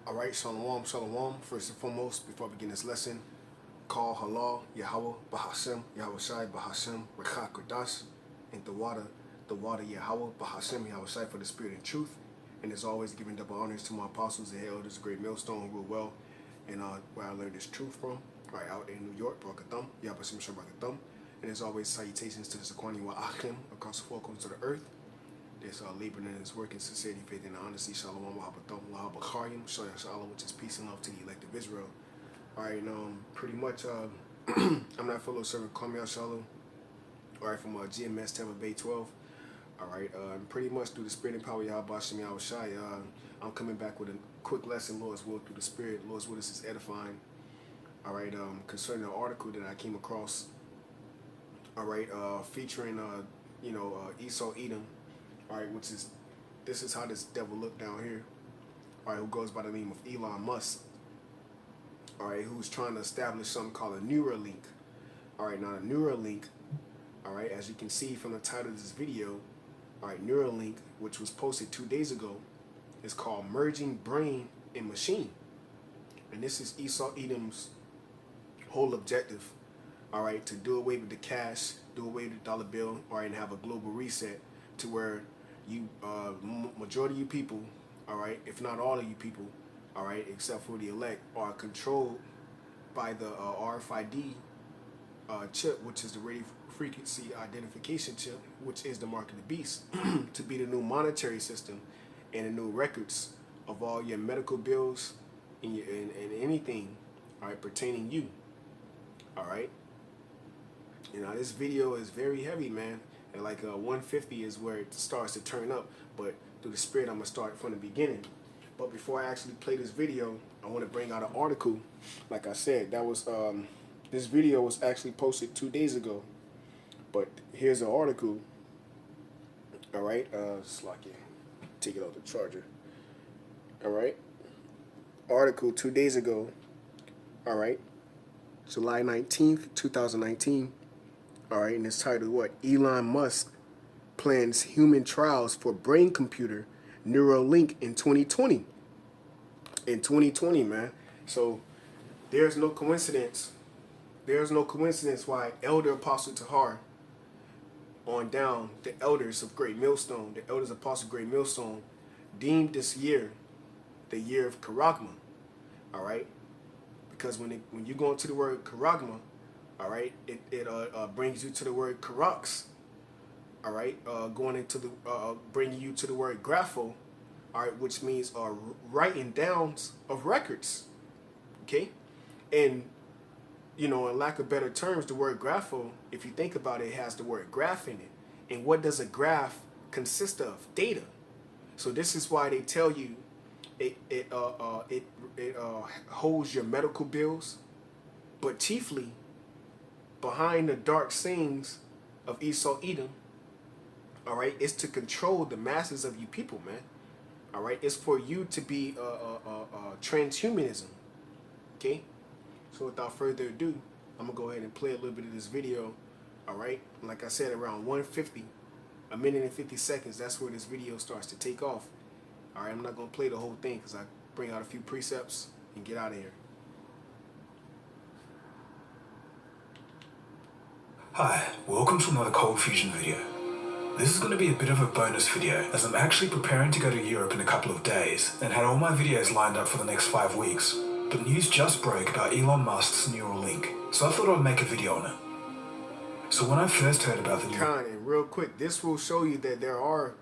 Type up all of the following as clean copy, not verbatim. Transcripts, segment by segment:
Alright, Shalom, Shalom. First and foremost, before I begin this lesson, call Halal, Yahawah, Bahashem, YAHAWASHI, Bahashem, Rechak, Kodash, and the water, Yahawah, Bahashem, YAHAWASHI, for the spirit and truth. And as always, giving double honors to my apostles and elders, great millstone, who rule well, and where I learned this truth from, right out in New York, Barakatham, Yabashim Shabakatham. And as always, salutations to the Zakwani wa Achim across the four corners of the earth. There's laboring in his work in sincerity, faith, and honesty. Shalom, Wahabatham, Wahabakharim, Shoya Shalom, which is peace and love to the elect of Israel. Alright, pretty much, I'm not fellow servant, call me out Shalom. Alright, from GMS Tampa Bay 12. Alright, pretty much through the spirit and power of YAHAWASHI, YAHAWASHI, I'm coming back with a quick lesson, Lord's will, through the spirit. Lord's will, this is edifying. Alright, concerning an article that I came across. Alright, featuring, Esau Edom. Alright, this is how this devil looked down here. Alright, who goes by the name of Elon Musk. Alright, who's trying to establish something called a Neuralink. Alright, now the Neuralink, alright, as you can see from the title of this video, alright, Neuralink, which was posted 2 days ago, is called Merging Brain and Machine. And this is Esau Edom's whole objective, alright, to do away with the cash, do away with the dollar bill, alright, and have a global reset to where you, majority of you people, alright, if not all of you people, alright, except for the elect, are controlled by the RFID chip, which is the radio frequency identification chip, which is the mark of the beast, to be the new monetary system and the new records of all your medical bills and anything, alright, pertaining you, alright. You know, this video is very heavy, man. And like 150 is where it starts to turn up, but through the spirit, I'm gonna start from the beginning. But before I actually play this video, I want to bring out an article. Like I said, that was this video was actually posted 2 days ago. But here's an article. All right, it's like take it off the charger. All right, article 2 days ago. All right, July 19th, 2019. All right, and it's titled what? Elon Musk plans human trials for brain computer Neuralink in 2020. In 2020, man. So there's no coincidence. There's no coincidence why Elder Apostle Tahar on down, the elders of Great Millstone, the elders of Apostle Great Millstone, deemed this year the year of Karagma. All right, because when you go into the word Karagma, all right, it brings you to the word Karax. All right, going into the bringing you to the word grapho, all right, which means writing downs of records. Okay, and in lack of better terms, the word grapho, if you think about it, has the word graph in it. And what does a graph consist of? Data. So this is why they tell you it holds your medical bills, but chiefly behind the dark sayings of Esau Edom, all right, it's to control the masses of you people, man. All right, it's for you to be transhumanism. Okay, so without further ado, I'm gonna go ahead and play a little bit of this video. All right, like I said, around 150, a minute and 50 seconds. That's where this video starts to take off. All right, I'm not gonna play the whole thing because I bring out a few precepts and get out of here. Hi, welcome to another Cold Fusion video. This is going to be a bit of a bonus video as I'm actually preparing to go to Europe in a couple of days and had all my videos lined up for the next 5 weeks. But news just broke about Elon Musk's Neuralink, so I thought I'd make a video on it. So when I first heard about the And real quick, this will show you that there are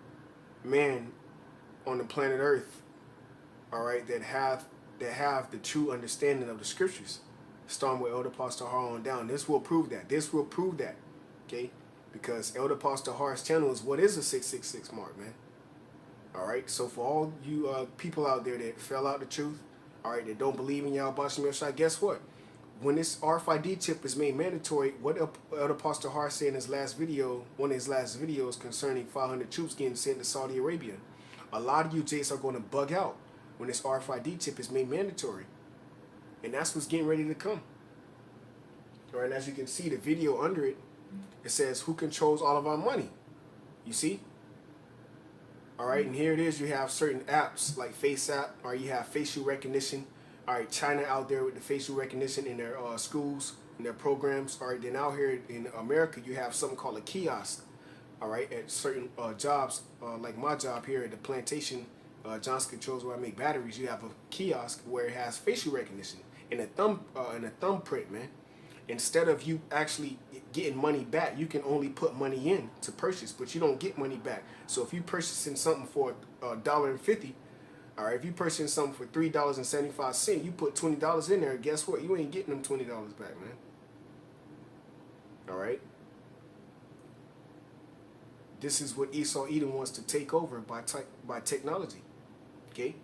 men on the planet Earth, all right, that have the true understanding of the scriptures. Starting with Elder Pastor Har on down. This will prove that. This will prove that. Okay? Because Elder Pastor Har's channel is what is a 666 mark, man. Alright? So for all you people out there that fell out the truth, alright, that don't believe in YAHAWASHI, YAHAWASHI, guess what? When this RFID chip is made mandatory, what Elder Pastor Har said in his last video, one of his last videos concerning 500 troops getting sent to Saudi Arabia, a lot of you Jays are going to bug out when this RFID chip is made mandatory. And that's what's getting ready to come. All right, as you can see, the video under it, it says, who controls all of our money? You see? All right, and here it is. You have certain apps like Face App, or you have facial recognition. All right, China out there with the facial recognition in their schools, in their programs. All right, then out here in America, you have something called a kiosk. All right, at certain jobs, like my job here at the plantation, Johnson Controls, where I make batteries, you have a kiosk where it has facial recognition and a thumbprint, man. Instead of you actually getting money back, you can only put money in to purchase, but you don't get money back. So if you purchasing something for $1.50, all right, if you purchasing something for $3.75, you put $20 in there. Guess what? You ain't getting them $20 back, man. All right. This is what Esau Edom wants to take over by technology. Okay.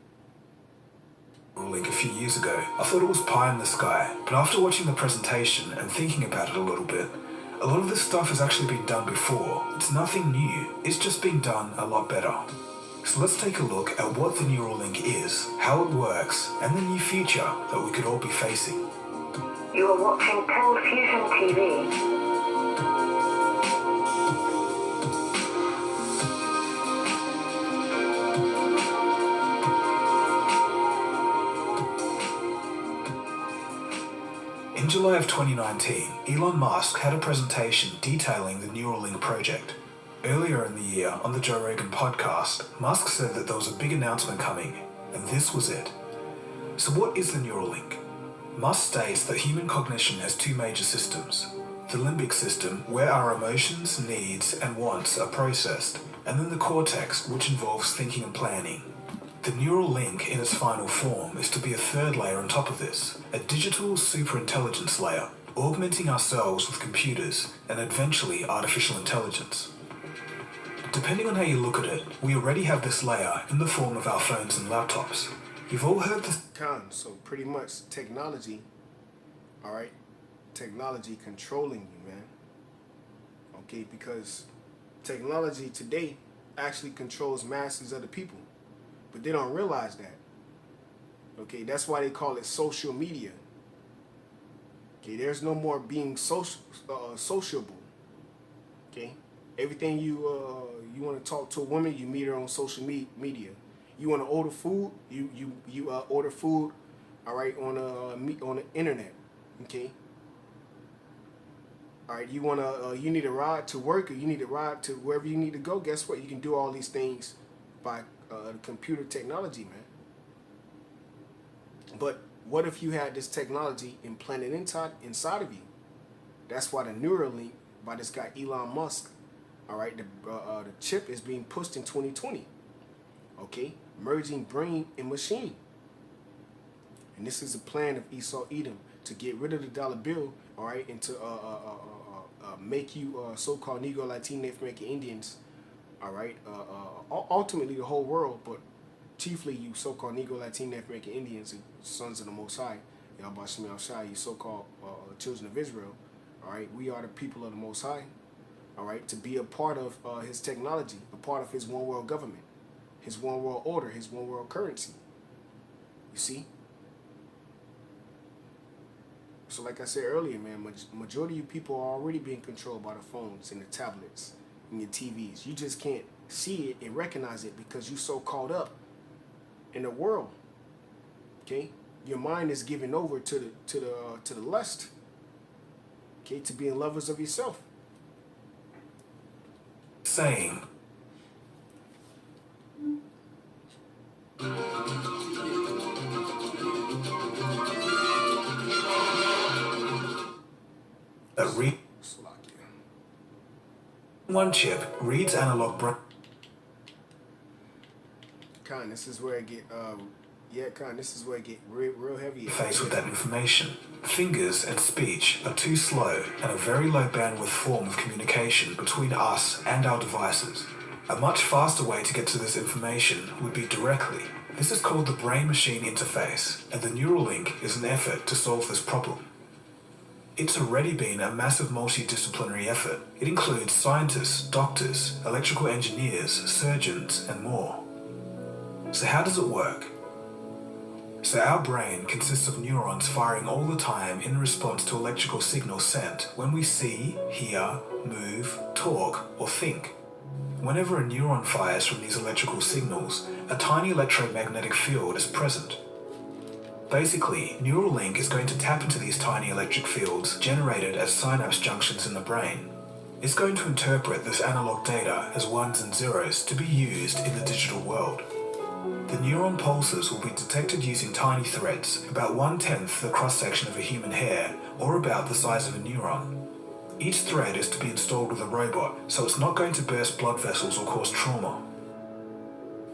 Like a few years ago, I thought it was pie in the sky, but after watching the presentation and thinking about it a little bit, a lot of this stuff has actually been done before. It's nothing new, it's just been done a lot better. So let's take a look at what the Neuralink is, how it works, and the new future that we could all be facing. You are watching Cold Fusion TV. In July of 2019, Elon Musk had a presentation detailing the Neuralink project. Earlier in the year, on the Joe Rogan podcast, Musk said that there was a big announcement coming, and this was it. So what is the Neuralink? Musk states that human cognition has two major systems. The limbic system, where our emotions, needs, and wants are processed, and then the cortex, which involves thinking and planning. The Neuralink in its final form is to be a third layer on top of this, a digital superintelligence layer, augmenting ourselves with computers and eventually artificial intelligence. Depending on how you look at it, we already have this layer in the form of our phones and laptops. You've all heard this. So pretty much technology, all right, technology controlling you, man. Okay, because technology today actually controls masses of the people. But they don't realize that. Okay, that's why they call it social media. Okay, there's no more being sociable. Okay, everything you want to talk to a woman, you meet her on social media. You want to order food, you order food, all right, on the internet. Okay. All right, you need a ride to work, or you need a ride to wherever you need to go. Guess what? You can do all these things by computer technology, man. But what if you had this technology implanted inside of you? That's why the Neuralink by this guy Elon Musk, all right, the chip is being pushed in 2020. Okay, merging brain and machine. And this is a plan of Esau Edom to get rid of the dollar bill, all right, and to make you so-called Negro, Latino, Native American Indians, all right, ultimately the whole world, but chiefly you so-called Negro, Latino, Native American Indians, and sons of the Most High, YAHAWASHI, you so-called children of Israel, all right, we are the people of the Most High, all right, to be a part of his technology, a part of his one world government, his one world order, his one world currency. You see? So like I said earlier, man, majority of you people are already being controlled by the phones and the tablets and your TVs. You just can't see it and recognize it because you're so caught up in the world. Okay? Your mind is giving over to the lust. Okay, to being lovers of yourself. Saying that one chip reads analog brain. This is where it get this is where it get real heavy. Faced with that information, fingers and speech are too slow and a very low bandwidth form of communication between us and our devices. A much faster way to get to this information would be directly. This is called the brain-machine interface, and the Neuralink is an effort to solve this problem. It's already been a massive multidisciplinary effort. It includes scientists, doctors, electrical engineers, surgeons, and more. So how does it work? So our brain consists of neurons firing all the time in response to electrical signals sent when we see, hear, move, talk, or think. Whenever a neuron fires from these electrical signals, a tiny electromagnetic field is present. Basically, Neuralink is going to tap into these tiny electric fields generated as synapse junctions in the brain. It's going to interpret this analog data as ones and zeros to be used in the digital world. The neuron pulses will be detected using tiny threads, about 1/10 the cross-section of a human hair, or about the size of a neuron. Each thread is to be installed with a robot, so it's not going to burst blood vessels or cause trauma.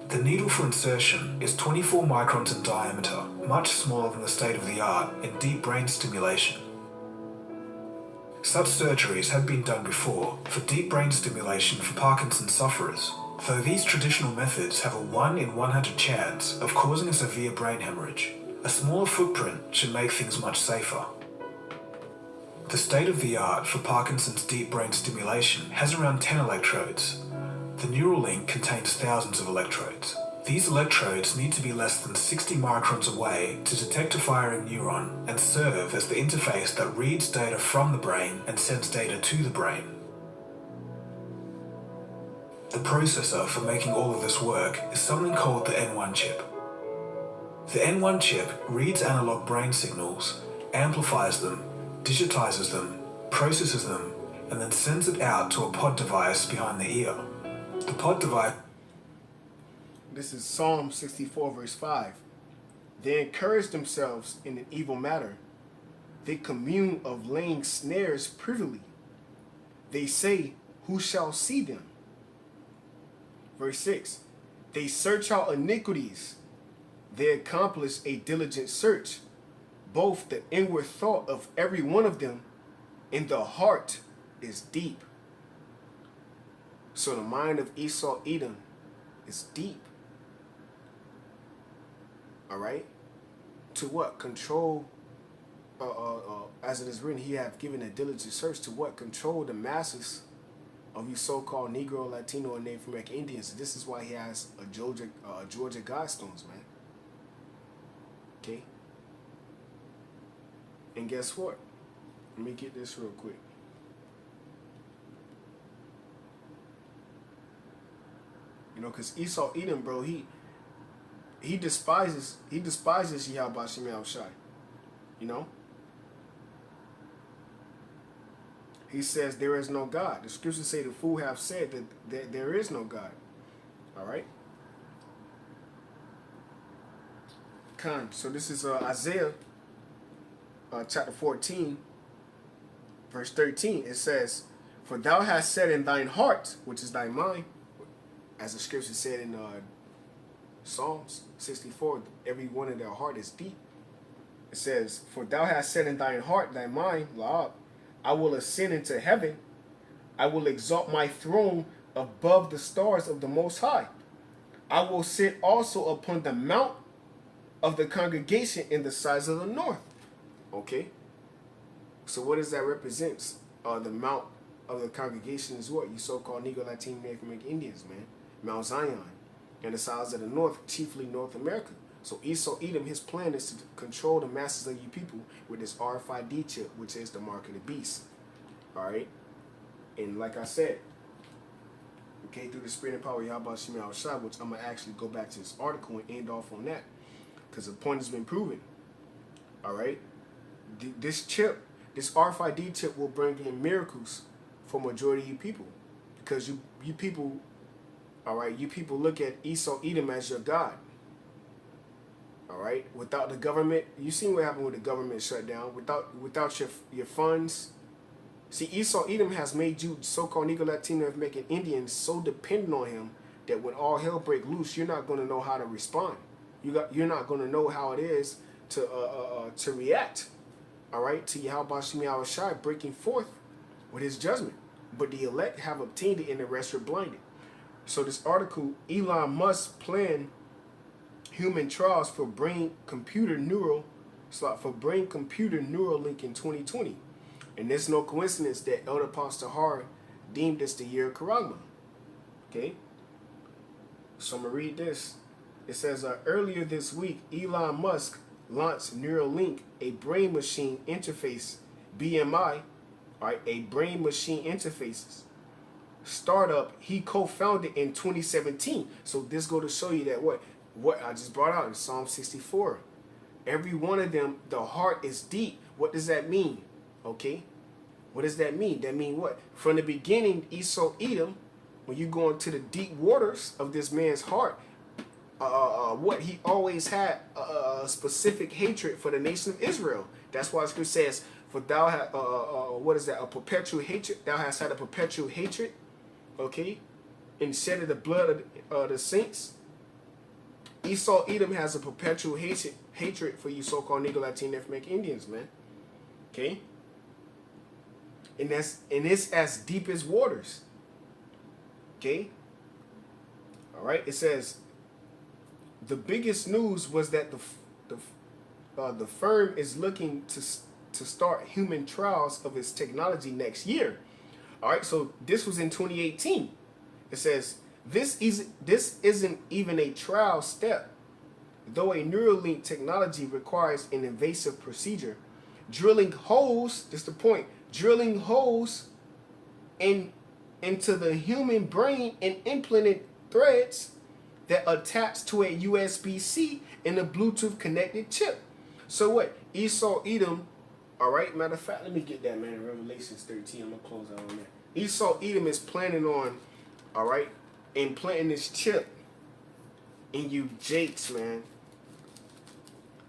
The needle for insertion is 24 microns in diameter, much smaller than the state-of-the-art in deep brain stimulation. Such surgeries have been done before for deep brain stimulation for Parkinson's sufferers, though these traditional methods have a 1 in 100 chance of causing a severe brain hemorrhage. A smaller footprint should make things much safer. The state-of-the-art for Parkinson's deep brain stimulation has around 10 electrodes. The Neuralink contains thousands of electrodes. These electrodes need to be less than 60 microns away to detect a firing neuron and serve as the interface that reads data from the brain and sends data to the brain. The processor for making all of this work is something called the N1 chip. The N1 chip reads analog brain signals, amplifies them, digitizes them, processes them, and then sends it out to a pod device behind the ear. The pod device... This is Psalm 64 verse 5. They encourage themselves in an evil matter. They commune of laying snares privily. They say, who shall see them? Verse 6. They search out iniquities. They accomplish a diligent search. Both the inward thought of every one of them and the heart is deep. So the mind of Esau Edom is deep. All right? To what? Control, as it is written, he hath given a diligent search to what? Control the masses of you so-called Negro, Latino, and Native American Indians. This is why he has a Georgia Guidestones, man. Okay? And guess what? Let me get this real quick. You know, because Esau Edom, bro, he despises YAHAWASHI. You know? He says there is no God. The scriptures say the fool have said that there is no God. All right? So this is Isaiah chapter 14, verse 13. It says, for thou hast said in thine heart, which is thy mind, as the scripture said in Psalms 64, every one in their heart is deep. It says, for thou hast said in thine heart, thy mind, La'ab, I will ascend into heaven. I will exalt my throne above the stars of the Most High. I will sit also upon the mount of the congregation in the sides of the north. Okay? So what does that represent? The mount of the congregation is what? You so-called Negro, Latino, Native American Indians, man. Mount Zion. And the sides of the north, chiefly North America. So Esau Edom, his plan is to control the masses of you people with this RFID chip, which is the mark of the beast. All right? And like I said, okay, through the spirit and power of YAHAWASHI, which I'm going to actually go back to this article and end off on that, because the point has been proven. All right? This chip, this RFID chip will bring in miracles for majority of you people. Because you people, all right, you people look at Esau Edom as your God. All right? Without the government, you seen what happened with the government shutdown. Without your funds. See, Esau Edom has made you so-called Negro, Latino, American Indians so dependent on him that when all hell break loose, you're not going to know how to respond. You're not going to know how it is to react. All right, to YAHAWASHI breaking forth with his judgment. But the elect have obtained it and the rest are blinded. So this article, Elon Musk plan human trials for brain-computer neural link in 2020. And there's no coincidence that Elder Pastor Har deemed this the year of Karagma. Okay? So I'm going to read this. It says, earlier this week, Elon Musk launched Neuralink, a brain-machine interface, BMI, all right, a brain-machine interfaces, startup he co-founded in 2017. So this go to show you that what I just brought out in Psalm 64. Every one of them, the heart is deep. What does that mean? Okay. What does that mean? That mean what? From the beginning, Esau, Edom, when you go into the deep waters of this man's heart, what he always had a specific hatred for the nation of Israel. That's why Scripture says, "For thou hast what is that? A perpetual hatred. Thou hast had a perpetual hatred." Okay, and shedded the blood of the saints. Esau, Edom has a perpetual hatred for you so-called Negro, Latino, Ethnic Indians, man. Okay, and it's as deep as waters. Okay, all right. It says the biggest news was that the firm is looking to start human trials of its technology next year. All right, so this was in 2018. It says this isn't even a trial step, though a Neuralink technology requires an invasive procedure. Drilling holes, that's the point, drilling holes into the human brain and implanted threads that attach to a USB-C and a Bluetooth connected chip. So what? Esau, Edom, all right, matter of fact, let me get that, man, in Revelations 13. I'm going to close out on that. Esau, Edom is planning on, all right, implanting this chip in you jakes, man.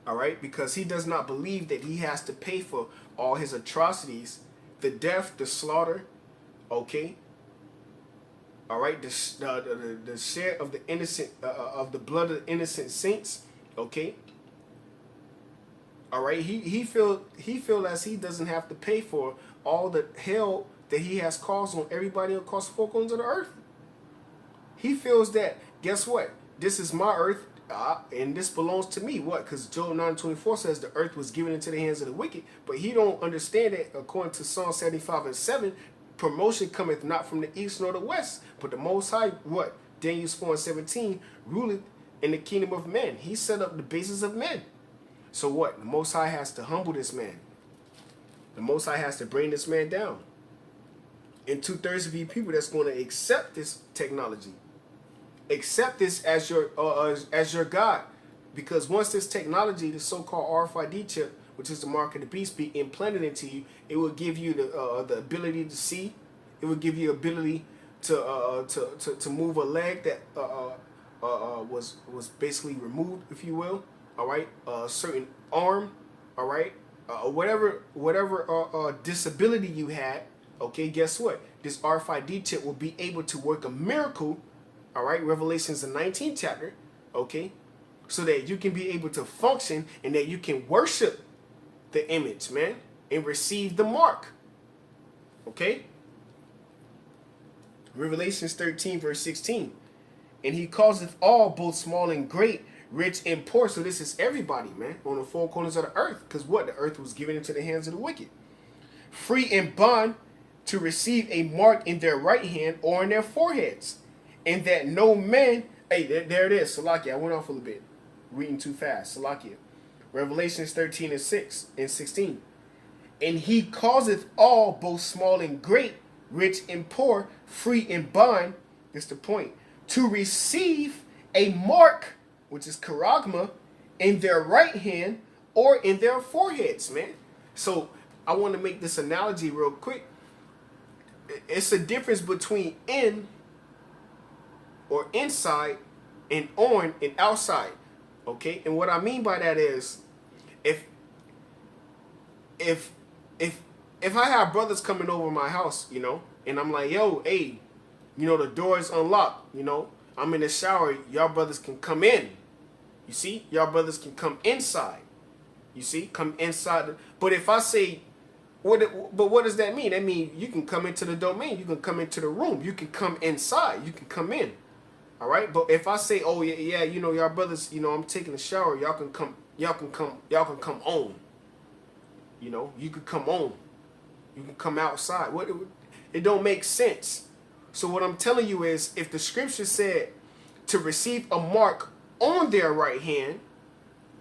All right, because he does not believe that he has to pay for all his atrocities, the death, the slaughter, okay? All right, the share of the innocent, of the blood of the innocent saints, okay? All right, he feel as he doesn't have to pay for all the hell that he has caused on everybody across the four corners of the earth. He feels that, guess what? This is my earth, and this belongs to me. What? Because Job 9:24 says the earth was given into the hands of the wicked. But he don't understand that according to Psalm 75:7, promotion cometh not from the east nor the west, but the Most High, what? Daniel 4:17, ruleth in the kingdom of men. He set up the basis of men. So what? The Most High has to humble this man. The Most High has to bring this man down. And 2/3 of you people that's going to accept this technology, accept this as your God, because once this technology, the so-called RFID chip, which is the mark of the beast, be implanted into you, it will give you the ability to see. It will give you ability to move a leg that was basically removed, if you will. All right, a certain arm. All right, whatever disability you had. Okay, guess what? This RFID chip will be able to work a miracle. All right, Revelations the 19th chapter. Okay, so that you can be able to function and that you can worship the image, man, and receive the mark. Okay. Revelations 13 verse 16. And he causeth all, both small and great, rich and poor. So this is everybody, man, on the four corners of the earth. Because what? The earth was given into the hands of the wicked. Free and bond to receive a mark in their right hand or in their foreheads. And that no man, hey, there it is, Salakia. I went off a little bit, reading too fast, Salakia. Revelations 13 and 6 and 16. And he causeth all, both small and great, rich and poor, free and bond, that's the point, to receive a mark, which is charagma, in their right hand or in their foreheads, man. So I want to make this analogy real quick. It's a difference between in or inside and on and outside. Okay? And what I mean by that is if I have brothers coming over my house, you know, and I'm like, yo, hey, you know, the door is unlocked, you know, I'm in the shower, y'all brothers can come in. You see? Y'all brothers can come inside. You see? Come inside. But if I say, what does that mean? That means you can come into the domain. You can come into the room. You can come inside. You can come in. All right? But if I say, oh, yeah, you know, y'all brothers, you know, I'm taking a shower. Y'all can come on. You know, you can come on. You can come outside. It don't make sense. So what I'm telling you is, if the scripture said to receive a mark on their right hand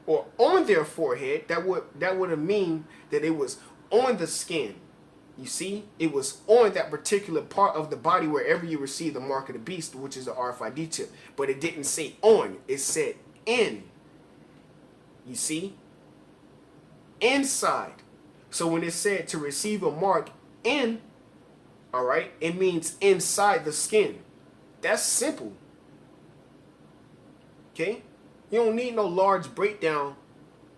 or on their forehead, that would have mean that it was on the skin. You see, it was on that particular part of the body wherever you receive the mark of the beast, which is the RFID chip. But it didn't say on, it said in. You see? Inside. So when it said to receive a mark in, all right, it means inside the skin. That's simple. Okay? You don't need no large breakdown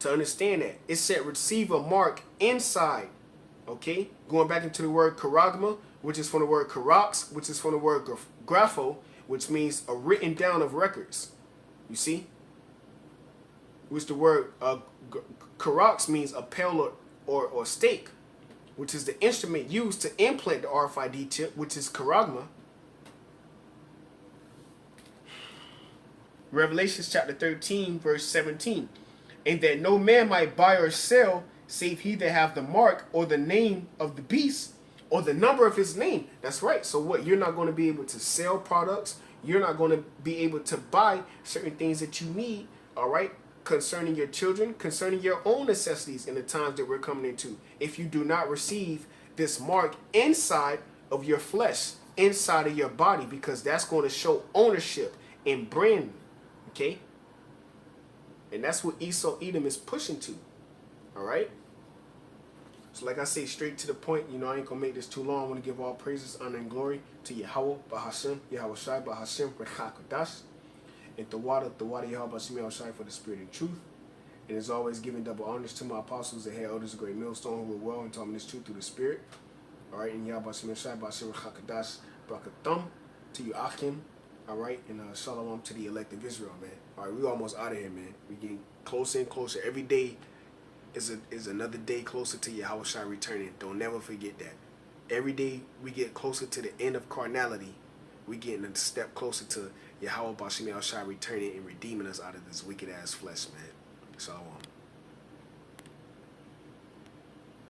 to understand that. It said receive a mark inside. Okay? Going back into the word charagma, which is from the word charax, which is from the word grapho, which means a written down of records. You see? Which the word charax means a pail or stake, which is the instrument used to implant the RFID chip, which is charagma. Revelation chapter 13, verse 17. And that no man might buy or sell, save he that have the mark or the name of the beast or the number of his name. That's right. So what? You're not going to be able to sell products. You're not going to be able to buy certain things that you need, all right, concerning your children, concerning your own necessities in the times that we're coming into. If you do not receive this mark inside of your flesh, inside of your body, because that's going to show ownership and brand. Okay? And that's what Esau Edom is pushing to. All right? So like I say, straight to the point, you know, I ain't going to make this too long. I want to give all praises, honor, and glory to Yahawah, Bahashem, YAHAWASHI, Bahashem, Rechakadash, and the water Yahawah, Bahashem, for the spirit and truth. And as always, giving double honors to my apostles and head elders of Great Millstone who were well and taught me this truth through the spirit. All right? And Yahawah, Bahashem, Rechakadash, Brakathum, to you, Achim. All right, and shalom to the elect of Israel, man. All right, we almost out of here, man. We getting closer and closer. Every day is another day closer to Yahawashi returning. Don't never forget that. Every day we get closer to the end of carnality. We getting a step closer to Yahawah Bashim Yahawashi returning and redeeming us out of this wicked ass flesh, man. Shalom.